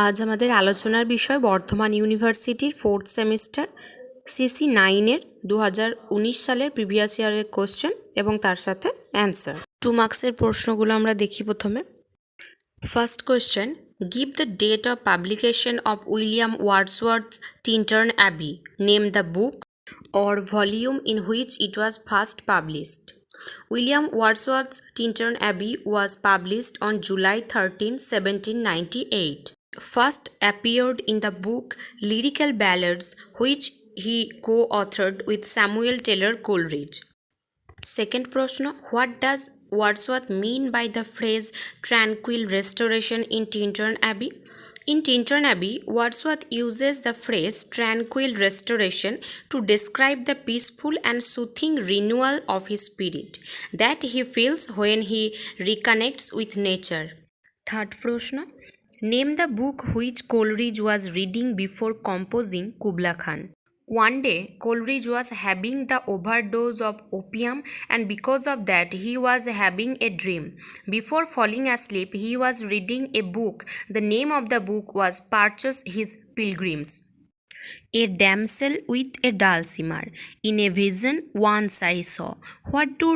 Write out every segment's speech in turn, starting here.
আজ আমাদের আলোচনার বিষয় বর্ধমান ইউনিভার্সিটির 4th সেমিস্টার সিসি 9-এর 2019 সালের প্রিভিয়াস ইয়ারের কোশ্চেন এবং তার সাথে অ্যান্সার। 2 মার্কসের প্রশ্নগুলো আমরা দেখি প্রথমে। First question, give the date of publication of William Wordsworth's Tintern Abbey, name the book or volume in which it was first published. William Wordsworth's Tintern Abbey was published on July 13, 1798. First appeared in the book Lyrical Ballads, which he co-authored with Samuel Taylor Coleridge. Second প্রশ্ন, what does Wordsworth mean by the phrase tranquil restoration in Tintern Abbey? In Tintern Abbey, Wordsworth uses the phrase tranquil restoration to describe the peaceful and soothing renewal of his spirit that he feels when he reconnects with nature. Third প্রশ্ন, name the book which Coleridge was reading before composing Kubla Khan. One day, Coleridge was having the overdose of opium, and because of that, he was having a dream. Before falling asleep, he was reading a book. The name of the book was Purchase His Pilgrims. A damsel with a dulcimer. In a vision once I saw. What do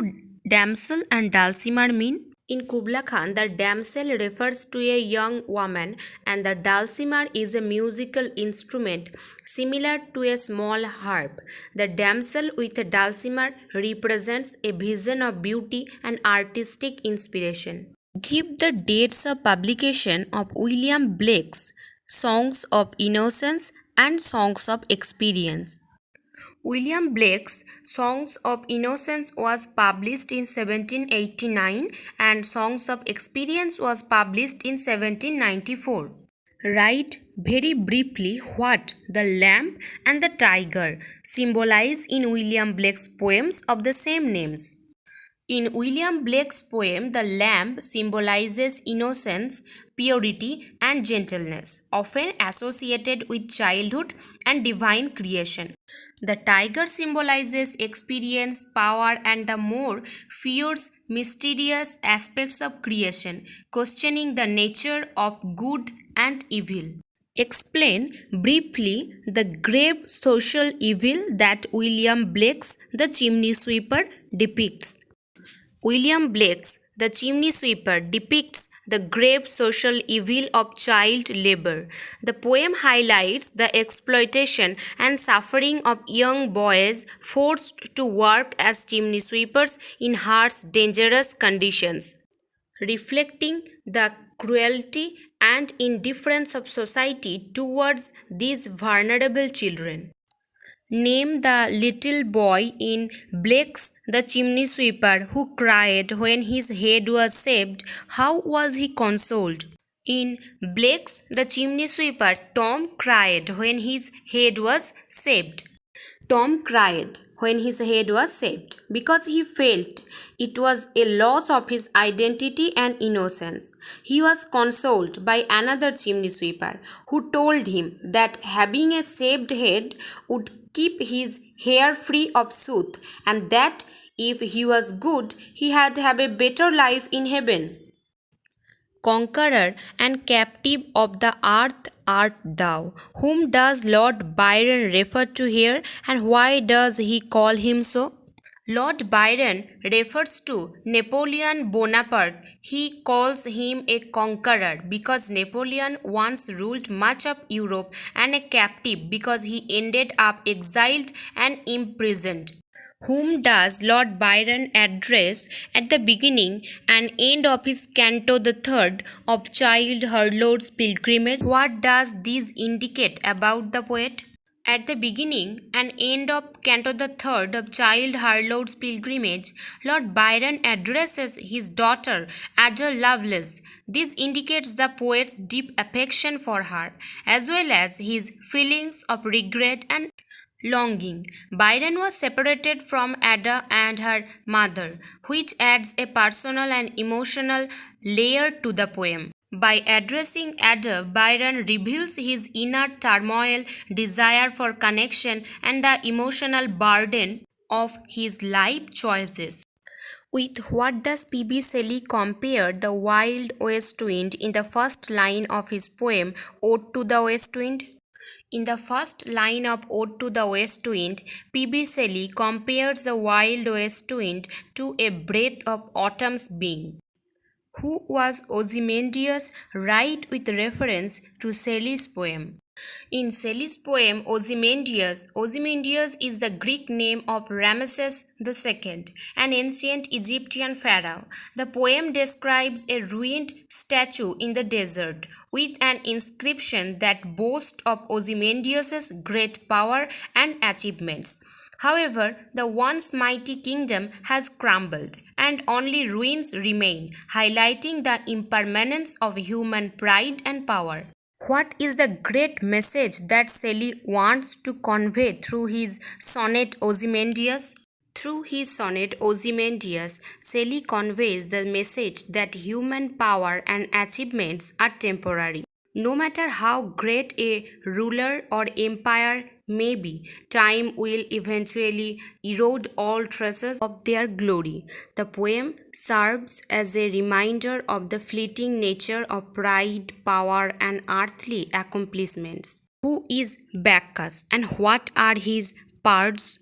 damsel and dulcimer mean? In Kubla Khan, the damsel refers to a young woman and the dulcimer is a musical instrument similar to a small harp. The damsel with a dulcimer represents a vision of beauty and artistic inspiration. Give the dates of publication of William Blake's Songs of Innocence and Songs of Experience. William Blake's Songs of Innocence was published in 1789 and Songs of Experience was published in 1794. Write very briefly what the lamb and the tiger symbolize in William Blake's poems of the same names. In William Blake's poem, the lamb symbolizes innocence, purity, and gentleness, often associated with childhood and divine creation. The tiger symbolizes experience, power, and the more fierce, mysterious aspects of creation, questioning the nature of good and evil. Explain briefly the grave social evil that William Blake's The Chimney Sweeper depicts. William Blake's The Chimney Sweeper depicts the grave social evil of child labor. The poem highlights the exploitation and suffering of young boys forced to work as chimney sweepers in harsh, dangerous conditions, reflecting the cruelty and indifference of society towards these vulnerable children. Name the little boy in Blake's The Chimney Sweeper who cried when his head was shaved. How was he consoled? In Blake's The Chimney Sweeper, Tom cried when his head was shaved. Tom cried when his head was shaved because he felt it was a loss of his identity and innocence. He was consoled by another chimney sweeper who told him that having a shaved head would keep his hair free of soot and that if he was good, he had have a better life in heaven. Conqueror and captive of the earth art thou. Whom does Lord Byron refer to here and why does he call him so? Lord Byron refers to Napoleon Bonaparte. He calls him a conqueror because Napoleon once ruled much of Europe and a captive because he ended up exiled and imprisoned. Whom does Lord Byron address at the beginning and end of his Canto the Third of Childe Harold's Pilgrimage? What does this indicate about the poet? At the beginning and end of Canto the Third of Childe Harold's Pilgrimage, Lord Byron addresses his daughter Ada Lovelace. This indicates the poet's deep affection for her, as well as his feelings of regret and longing. Byron was separated from Ada and her mother, which adds a personal and emotional layer to the poem. By addressing Ada, Byron reveals his inner turmoil, desire for connection, and the emotional burden of his life choices. With what does P.B. Shelley compare the wild west wind in the first line of his poem Ode to the West Wind? In the first line of Ode to the West Wind, P.B. Shelley compares the wild west wind to a breath of autumn's being. Who was Ozymandias? Right, with reference to Shelley's poem. In Shelley's poem Ozymandias, Ozymandias is the Greek name of Ramesses II, an ancient Egyptian pharaoh. The poem describes a ruined statue in the desert with an inscription that boasts of Ozymandias' great power and achievements. However, the once mighty kingdom has crumbled, and only ruins remain, highlighting the impermanence of human pride and power. What is the great message that Shelley wants to convey through his sonnet Ozymandias? Through his sonnet Ozymandias, Shelley conveys the message that human power and achievements are temporary. No matter how great a ruler or empire may be, time will eventually erode all traces of their glory. The poem serves as a reminder of the fleeting nature of pride, power, and earthly accomplishments. Who is Bacchus and what are his parts?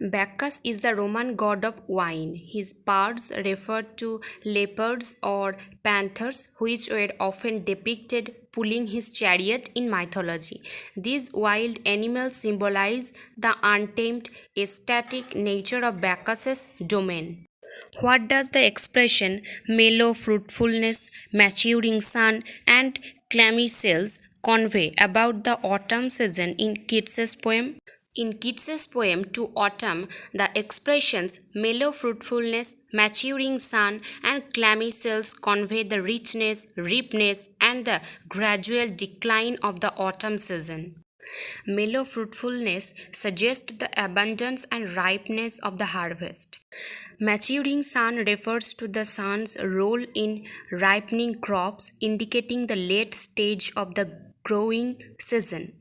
Bacchus is the Roman god of wine. His parts referred to leopards or panthers, which were often depicted pulling his chariot in mythology. These wild animals symbolize the untamed, ecstatic nature of Bacchus's domain. What does the expression mellow fruitfulness, maturing sun, and clammy cells convey about the autumn season in Keats's poem? In Keats's poem To Autumn, the expressions mellow fruitfulness, maturing sun, and clammy cells convey the richness, ripeness, and the gradual decline of the autumn season. Mellow fruitfulness suggests the abundance and ripeness of the harvest. Maturing sun refers to the sun's role in ripening crops, indicating the late stage of the growing season.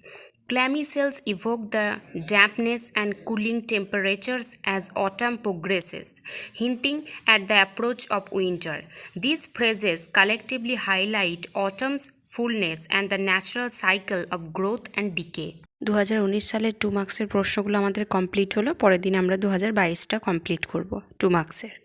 Clammy cells evoke the dampness and cooling temperatures as autumn progresses, hinting at the approach of winter. These phrases collectively highlight autumn's fullness and the natural cycle of growth and decay. 2019 সালের 2 মার্কসের প্রশ্নগুলো আমাদের complete হলো। পরের দিন আমরা 2022টা complete করব 2 মার্কসের।